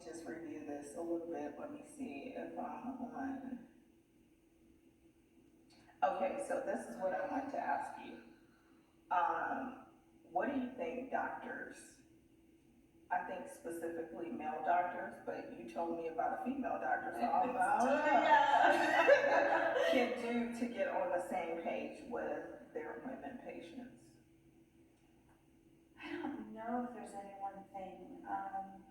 just review this a little bit. Let me see if I'm on. Okay, so this is what I want to ask you. What do you think doctors, I think specifically male doctors, but you told me about a female doctor, so I'm can do to get on the same page with their women patients? I don't know if there's any one thing.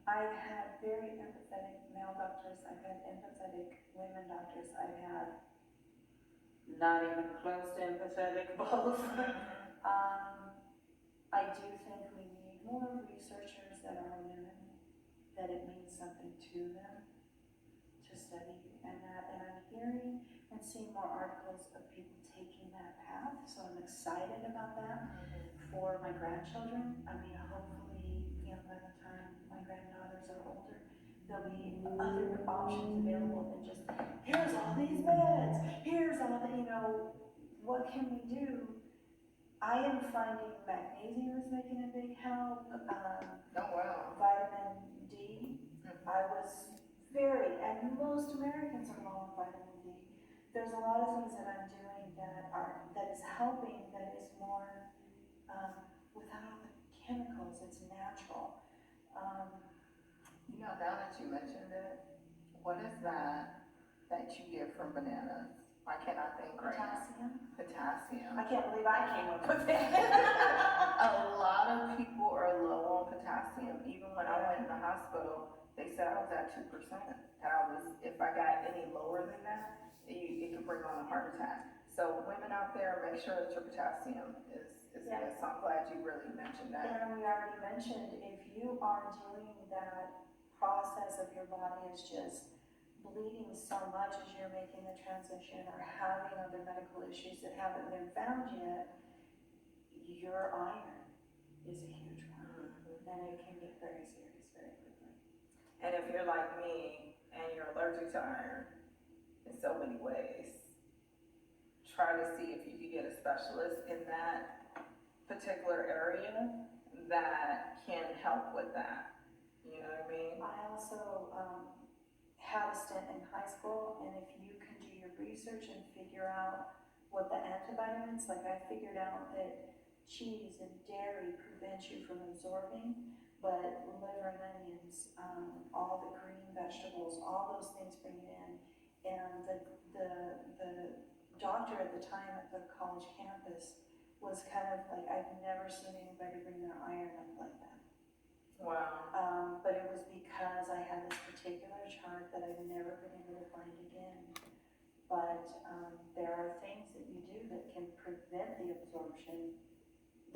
I've had very empathetic male doctors. I've had empathetic women doctors. I've had not even close to empathetic both. I do think we need more researchers that are women, that it means something to them to study, and I'm hearing and seeing more articles of people taking that path, so I'm excited about that for my grandchildren. I mean, hopefully, by the time my granddaughters are older, there'll be other options available than just, here's all these meds, here's all the, what can we do? I am finding magnesium is making a big help. Vitamin D. I was and most Americans are low on vitamin D. There's a lot of things that I'm doing that is helping, that is more without all the chemicals. It's natural. Now that you mentioned it, what is that you get from bananas? I cannot think right now. Potassium. I can't believe I came up with it. A lot of people are low on potassium. Even when I went in the hospital, they said I was at 2%. If I got any lower than that, it could bring on a heart attack. So women out there, make sure that your potassium is good. So I'm glad you really mentioned that. And we already mentioned, if you are doing that process of your body is just bleeding so much as you're making the transition or having other medical issues that haven't been found yet, your iron is a huge one. And it can get very serious very quickly. And if you're like me and you're allergic to iron in so many ways, try to see if you can get a specialist in that particular area that can help with that. You know what I mean? I also had a stint in high school, and if you can do your research and figure out what the antivitamins, like I figured out that cheese and dairy prevent you from absorbing, but liver and onions, all the green vegetables, all those things bring it in. And the doctor at the time at the college campus was kind of like, I've never seen anybody bring their iron up like that. Wow. But it was because I had this particular chart that I've never been able to find again. But there are things that you do that can prevent the absorption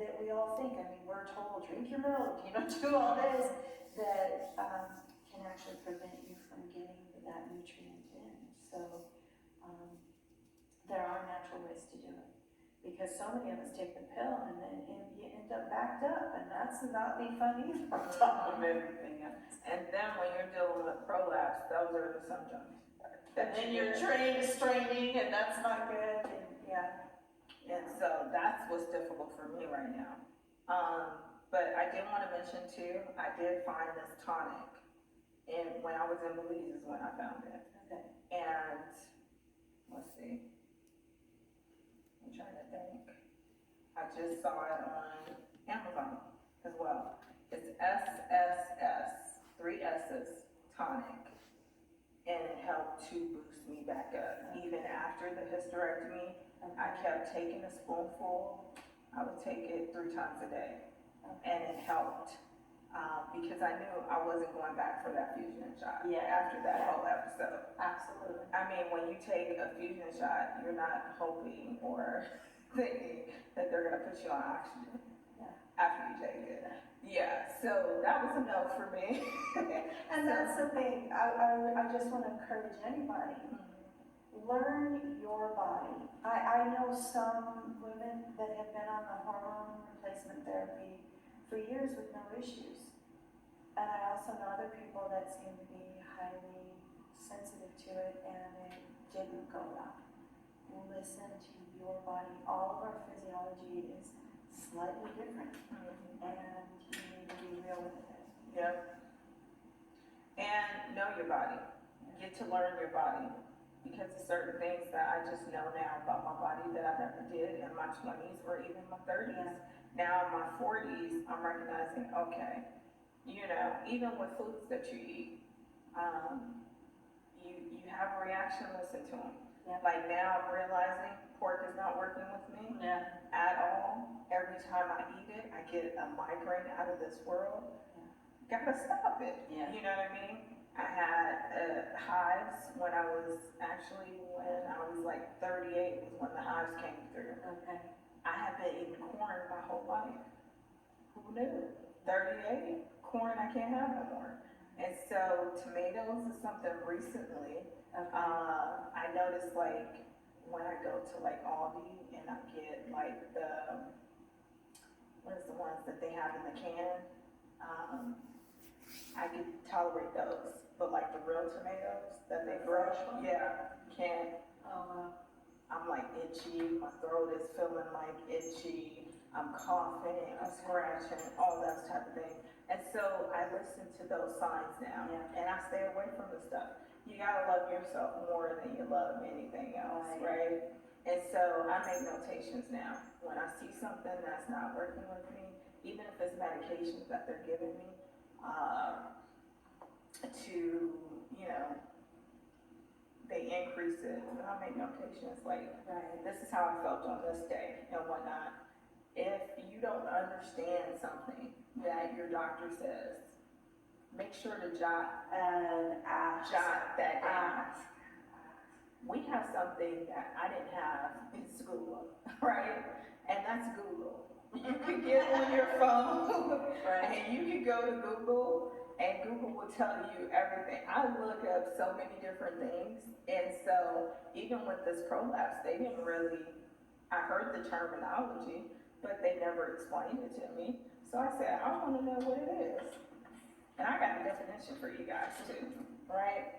that we all think. I mean, we're told, drink your milk, do all this, that can actually prevent you from getting that nutrient in. So there are natural ways to do it. Because so many of us take the pill and then you end up backed up, and that's not be fun either on top of everything else. And then when you're dealing with prolapse, those are the symptoms. And then your train is straining, and that's not good. And so that's what's difficult for me right now. But I did want to mention too, I did find this tonic, and when I was in Belize is when I found it. Okay. And let's see. I'm trying to think. I just saw it on Amazon as well. It's SSS, 3 S's, tonic. And it helped to boost me back up. Even after the hysterectomy, I kept taking a spoonful. I would take it 3 times a day. And it helped. Because I knew I wasn't going back for that fusion shot after that whole episode. Absolutely. I mean, when you take a fusion shot, you're not hoping or thinking that they're going to put you on oxygen after you take it. So that was a no for me. And that's the thing. I just want to encourage anybody. Learn your body. I know some women that have been on the hormone replacement therapy for years with no issues. And I also know other people that seem to be highly sensitive to it and it didn't go well. Listen to your body. All of our physiology is slightly different, and you need to be real with it. Yep. and know your body. Get to learn your body. Because there's certain things that I just know now about my body that I never did in my 20s or even my 30s. Now in my 40s, I'm recognizing, okay, you know, even with foods that you eat, you have a reaction, listen to them. Yeah. Like now I'm realizing pork is not working with me Yeah. at all. Every time I eat it, I get a migraine out of this world. Gotta stop it. Yeah. You know what I mean? I had hives when I was like 38 was when the hives came through. Okay. I have been eating corn my whole life. Who knew? 38, corn I can't have no more. And so tomatoes is something recently. Okay. I noticed like when I go to like Aldi and I get like what is the ones that they have in the can? I can tolerate those, but like the real tomatoes that they grow, yeah, can't. I'm like itchy, my throat is feeling like itchy, I'm coughing, I'm scratching, all that type of thing. And so I listen to those signs now, and I stay away from the stuff. You gotta love yourself more than you love anything else, right? And so I make notations now. When I see something that's not working with me, even if it's medications that they're giving me, to, you know, they increase it, and I make notations like, this is how I felt on this day and whatnot. If you don't understand something that your doctor says, make sure to jot that down. We have something that I didn't have in school, right? And that's Google. You could get on your phone and you could go to Google and Google will tell you everything. I look up so many different things, and so even with this prolapse, they didn't really, I heard the terminology, but they never explained it to me. So I said, I want to know what it is. And I got a definition for you guys too, right?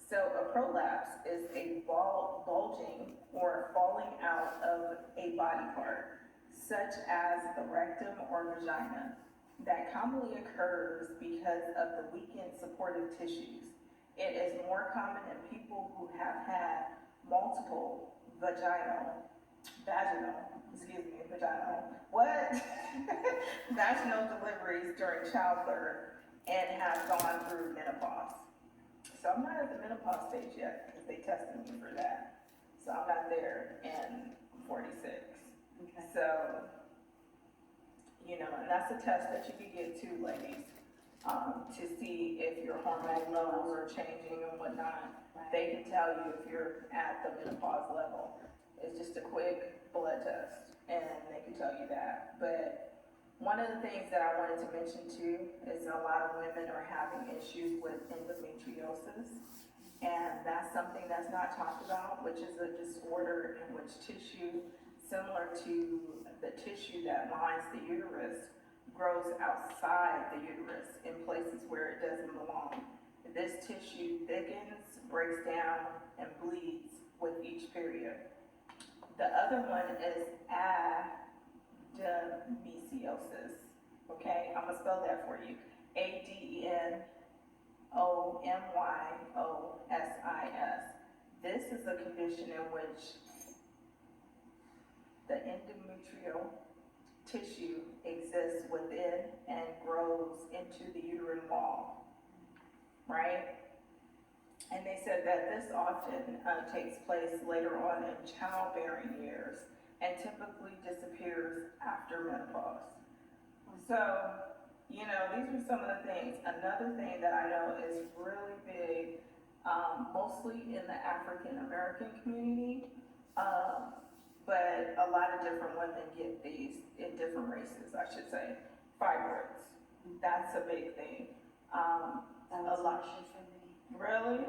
So a prolapse is a bulging or falling out of a body part, such as the rectum or vagina, that commonly occurs because of the weakened supportive tissues. It is more common in people who have had multiple vaginal, vaginal deliveries during childbirth and have gone through menopause. So I'm not at the menopause stage yet, because they tested me for that. So I'm not there, and I'm 46. Okay. So, you know, and that's a test that you can get too, ladies, to see if your hormone levels are changing and whatnot. They can tell you if you're at the menopause level. It's just a quick blood test, and they can tell you that. But one of the things that I wanted to mention too is a lot of women are having issues with endometriosis, and that's something that's not talked about, which is a disorder in which tissue similar to the tissue that lines the uterus grows outside the uterus in places where it doesn't belong. This tissue thickens, breaks down, and bleeds with each period. The other one is adenomyosis. Okay, I'm gonna spell that for you. Adenomyosis. This is a condition in which the endometrial tissue exists within and grows into the uterine wall, right? And they said that this often takes place later on in childbearing years and typically disappears after menopause. So, you know, these are some of the things. Another thing that I know is really big, mostly in the African American community, but a lot of different women get these in different races, I should say. Fibroids, that's a big thing. That was an issue for me. Really?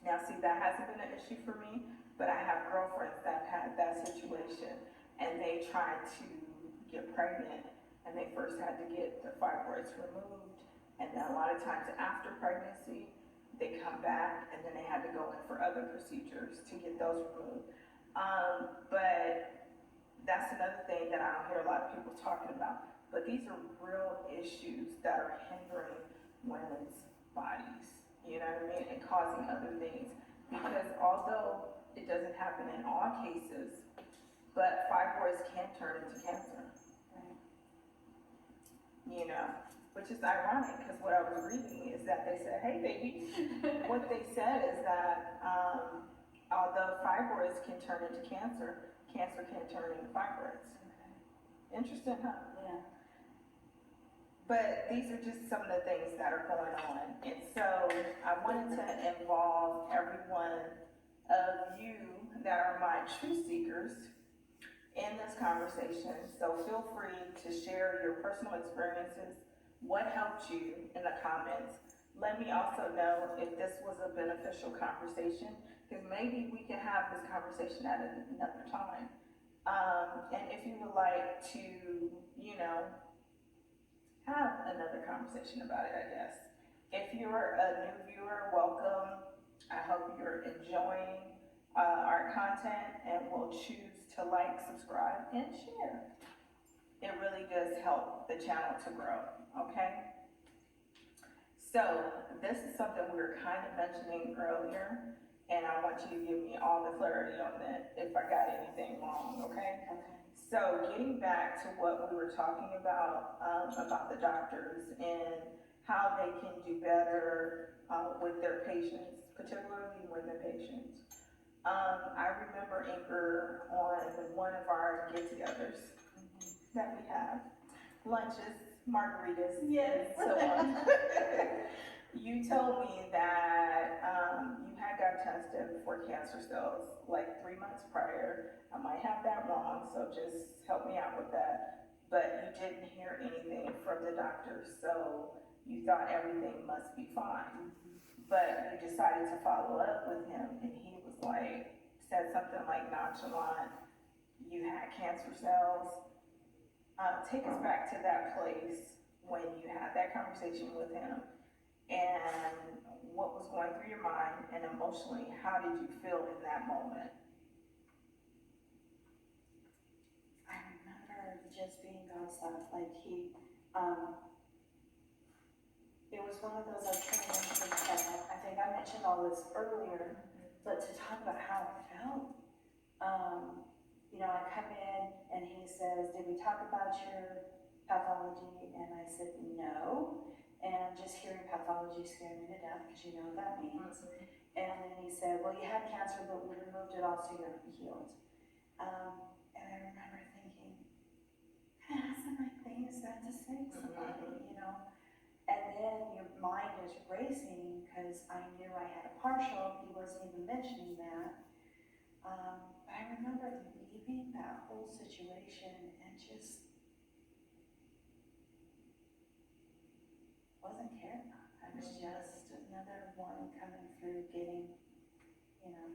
Now, see, that hasn't been an issue for me, but I have girlfriends that had that situation, and they tried to get pregnant, and they first had to get the fibroids removed, and then a lot of times after pregnancy, they come back, and then they had to go in for other procedures to get those removed. But that's another thing that I don't hear a lot of people talking about. But these are real issues that are hindering women's bodies, you know what I mean, and causing other things. Because although it doesn't happen in all cases, but fibroids can turn into cancer, you know, which is ironic because what I was reading is that they said, hey baby, what they said is that although fibroids can turn into cancer, cancer can turn into fibroids. Interesting, huh? Yeah. But these are just some of the things that are going on. And so I wanted to involve every one of you that are my truth seekers in this conversation. So feel free to share your personal experiences, what helped you in the comments. Let me also know if this was a beneficial conversation, because maybe we can have this conversation at another time. And if you would like to, you know, have another conversation about it, I guess. If you're a new viewer, welcome. I hope you're enjoying our content and will choose to like, subscribe, and share. It really does help the channel to grow, okay? So this is something we were kind of mentioning earlier, and I want you to give me all the clarity on that if I got anything wrong, okay? Okay. So getting back to what we were talking about the doctors and how they can do better with their patients, particularly women patients. I remember Anchor on one of our get-togethers that we have, lunches, margaritas, Yes. and so on. You told me that you had got tested for cancer cells like 3 months prior. I might have that wrong, so just help me out with that. But you didn't hear anything from the doctor, so you thought everything must be fine. But you decided to follow up with him, and he was like, said something like nonchalant, you had cancer cells. Take us back to that place when you had that conversation with him, and what was going through your mind, and emotionally, how did you feel in that moment? I remember just being God's love, like he, it was one of those, I can't remember, I think I mentioned all this earlier, but to talk about how I felt, you know, I come in and he says, did we talk about your pathology? And I said, no. And just hearing pathology scared me to death, because you know what that means. And then he said, well, you had cancer, but we removed it all, so you're healed. And I remember thinking, that's the right thing is that to say to somebody, you know? And then your mind is racing, because I knew I had a partial, he wasn't even mentioning that. But I remember leaving that whole situation and just wasn't cared about. I was just another one coming through getting, you know.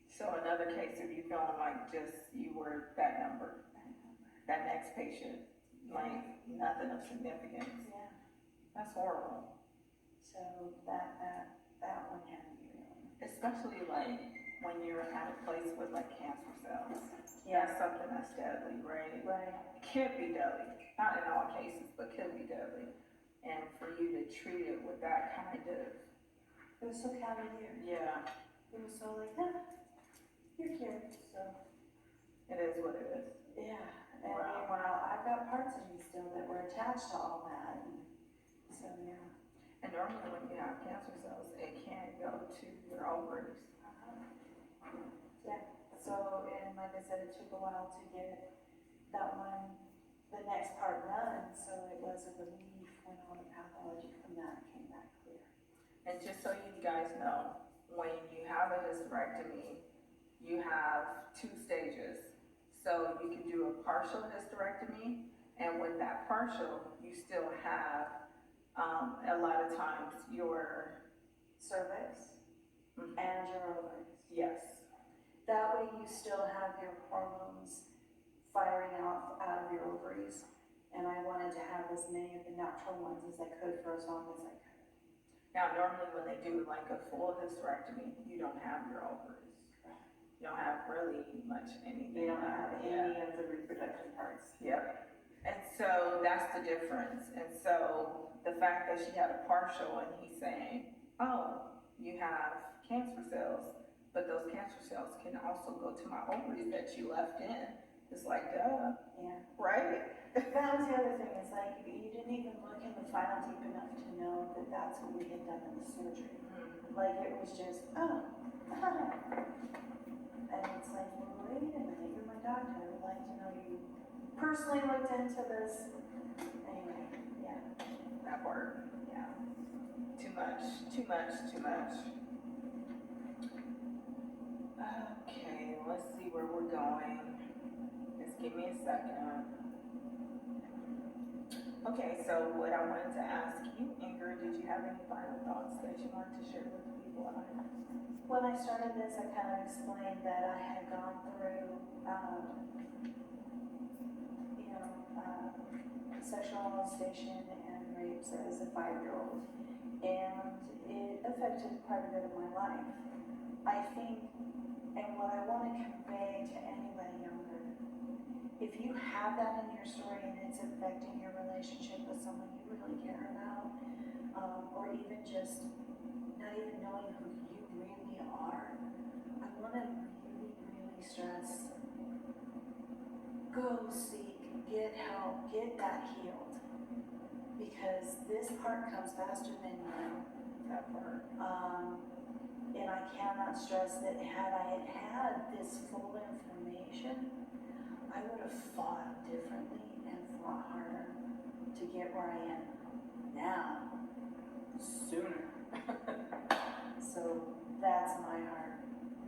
So another case of you feeling like just you were that number, that next patient, like nothing of significance. Yeah. That's horrible. So that one had me really. Especially like when you're at a place with like cancer cells. Yeah. That's something that's deadly, right? Right. It could be deadly, not in all cases, but could be deadly. And for you to treat it with that kind of, It was so cavalier. yeah, It was so like, you're cured. So it is what it is. yeah. And Wow. meanwhile, I've got parts of me still that were attached to all that. And so yeah. And normally when you have cancer cells, it can't go to your ovaries. Yeah. So, and like I said, it took a while to get that one, the next part done. So it was a relief when all the pathology from that came back clear. And just so you guys know, when you have a hysterectomy, you have 2 stages. So you can do a partial hysterectomy, and with that partial, you still have, a lot of times, your Cervix and your ovaries. yes. That way you still have your hormones firing out of your ovaries. And I wanted to have as many of the natural ones as I could for as long as I could. Now, normally when they do like a full hysterectomy, you don't have your ovaries. You don't have really much anything. You don't have any of the reproductive parts. Yep. And so that's the difference. And so the fact that she had a partial and he's saying, oh, you have cancer cells, but those cancer cells can also go to my ovaries that you left in. It's like, duh, Yeah. right? That was the other thing, is like, you didn't even look in the file deep enough to know that that's what we had done in the surgery. Like, it was just, oh, and it's like, well, wait a minute, you're my doctor, I would like to know you personally looked into this. Anyway, yeah. That part, yeah. Too much, too much, too much. Okay, let's see where we're going. Just give me a second. Okay, so what I wanted to ask you, Ingrid, did you have any final thoughts that you wanted to share with the people? When I started this, I kind of explained that I had gone through, sexual molestation and rapes as a 5-year-old, and it affected quite a bit of my life. I think, and what I want to convey to anybody younger, if you have that in your story and it's affecting your relationship with someone you really care about, or even just not even knowing who you really are, I want to really, really stress, go seek, get help, get that healed, because this part comes faster than you know. That part. And I cannot stress that had I had this full information, I would have fought differently and fought harder to get where I am now, sooner. So that's my heart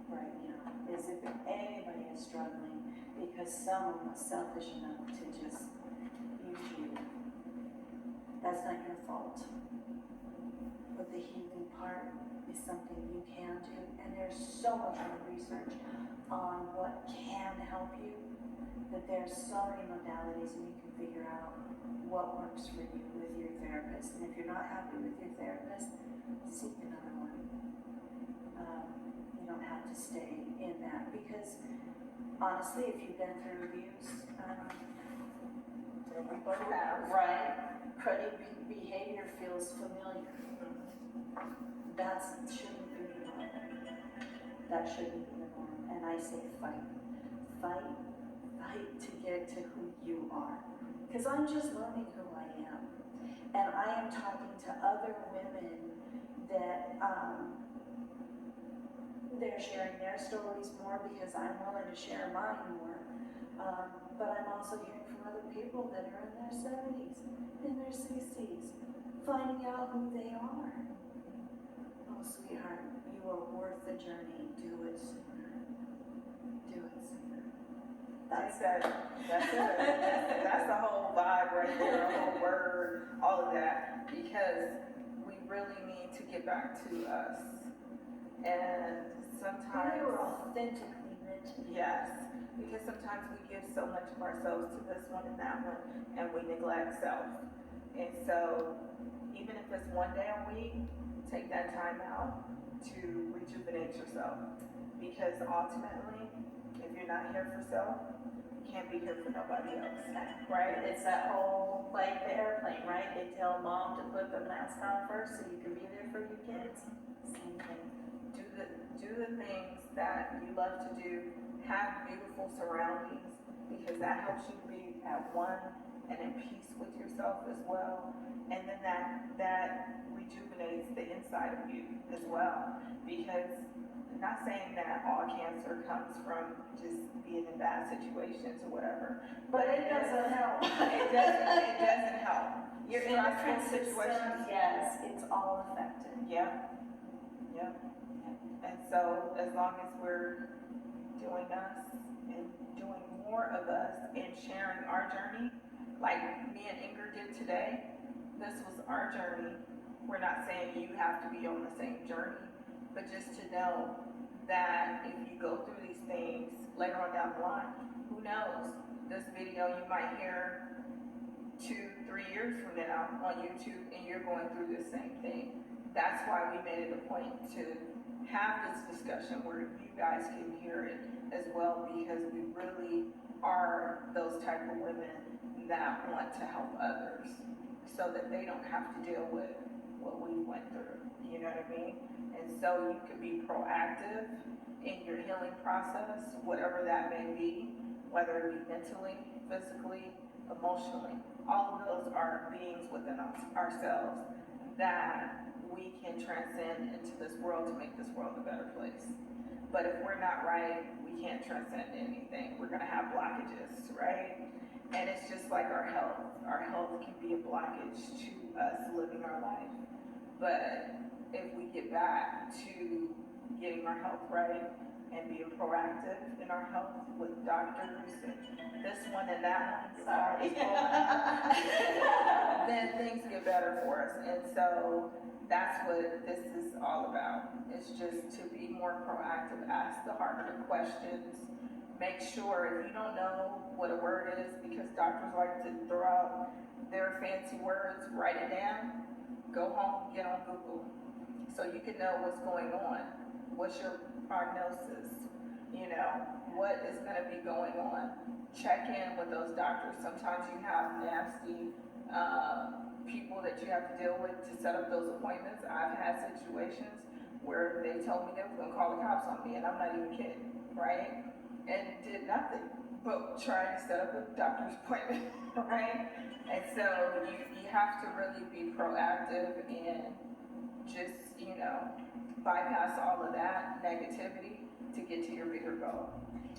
right now, is if anybody is struggling because someone was selfish enough to just use you, that's not your fault. But the healing part is something you can do, and there's so much more research on what can help you, that there's so many modalities, and you can figure out what works for you with your therapist. And if you're not happy with your therapist, seek another one. You don't have to stay in that, because honestly, if you've been through abuse, We both have. right, cruddy behavior feels familiar. That shouldn't be the norm. That shouldn't be the norm. And I say fight. Fight to get to who you are. Because I'm just learning who I am. And I am talking to other women that they're sharing their stories more, because I'm willing to share mine more. But I'm also hearing from other people that are in their 70s, in their 60s, finding out who they are. Oh, sweetheart, you are worth the journey. Do it sooner. Do it sooner. That's it. That's the whole vibe right there, the whole word, all of that. Because we really need to get back to us. And sometimes We were authentically meant to be. yes, because sometimes we give so much of ourselves to this one and that one, and we neglect self. And so, even if it's one day a week, take that time out to rejuvenate yourself. Because ultimately, if you're not here for self, you can't be here for nobody else, right? It's that whole, like the airplane, right? They tell mom to put the mask on first so you can be there for your kids. Same thing. Do the things that you love to do. Have beautiful surroundings, because that helps you be at one and in peace with yourself as well. And then that rejuvenates the inside of you as well. Because I'm not saying that all cancer comes from just being in bad situations or whatever. But it doesn't help. It doesn't help. Your Stressful endocrine system, yes, it's all affected. Yep. And so as long as we're doing us and doing more of us and sharing our journey, like me and Ingrid did today, this was our journey. We're not saying you have to be on the same journey, but just to know that if you go through these things later on down the line, who knows? This video you might hear 2-3 years from now on YouTube, and you're going through the same thing. That's why we made it a point to have this discussion where you guys can hear it as well, because we really are those type of women that want to help others so that they don't have to deal with what we went through, you know what I mean? And so you can be proactive in your healing process, whatever that may be, whether it be mentally, physically, emotionally. All of those are beings within ourselves that we can transcend into this world to make this world a better place. But if we're not right, we can't transcend anything. We're gonna have blockages, right? And it's just like our health. Our health can be a blockage to us living our life. But if we get back to getting our health right and being proactive in our health with doctors and this one and that one, sorry, then things get better for us. And so that's what this is all about. It's just to be more proactive, ask the harder questions, make sure if you don't know what a word is, because doctors like to throw out their fancy words, write it down, go home, get on Google, so you can know what's going on. What's your prognosis? You know, what is gonna be going on? Check in with those doctors. Sometimes you have nasty people that you have to deal with to set up those appointments. I've had situations where they told me they were gonna call the cops on me, and I'm not even kidding, right? And did nothing but trying to set up a doctor's appointment, right? And so you have to really be proactive and just, you know, bypass all of that negativity to get to your bigger goal.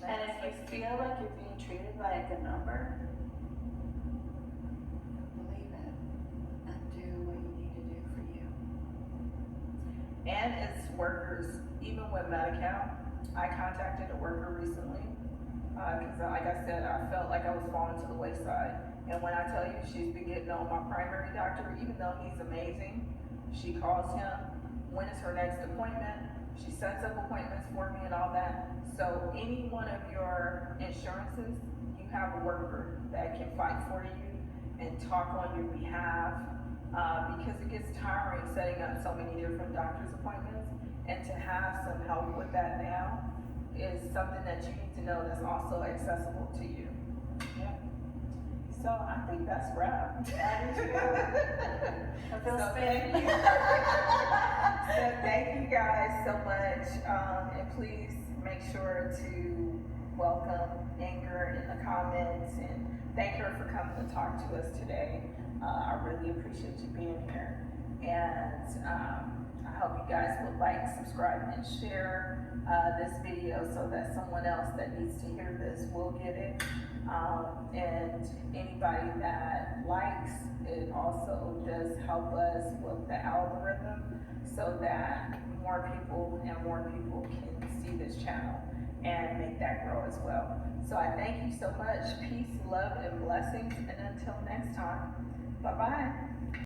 And if you feel like you're being treated like a number, believe it and do what you need to do for you. And as workers, even with Medi-Cal, I contacted a worker recently, because like I said, I felt like I was falling to the wayside. And when I tell you she's been getting on my primary doctor, even though he's amazing, she calls him, when is her next appointment, she sets up appointments for me and all that. So any one of your insurances, you have a worker that can fight for you and talk on your behalf, because it gets tiring setting up so many different doctor's appointments, and to have some help with that now is something that you need to know that's also accessible to you. Yeah. So I think that's wrap. I feel So spared. thank you. So thank you guys so much, and please make sure to welcome Inger in the comments and thank her for coming to talk to us today. I really appreciate you being here, and I hope you guys would like, subscribe, and share this video so that someone else that needs to hear this will get it. And anybody that likes it also does help us with the algorithm so that more people can see this channel and make that grow as well. So I thank you so much. Peace, love, and blessings. And until next time, bye-bye.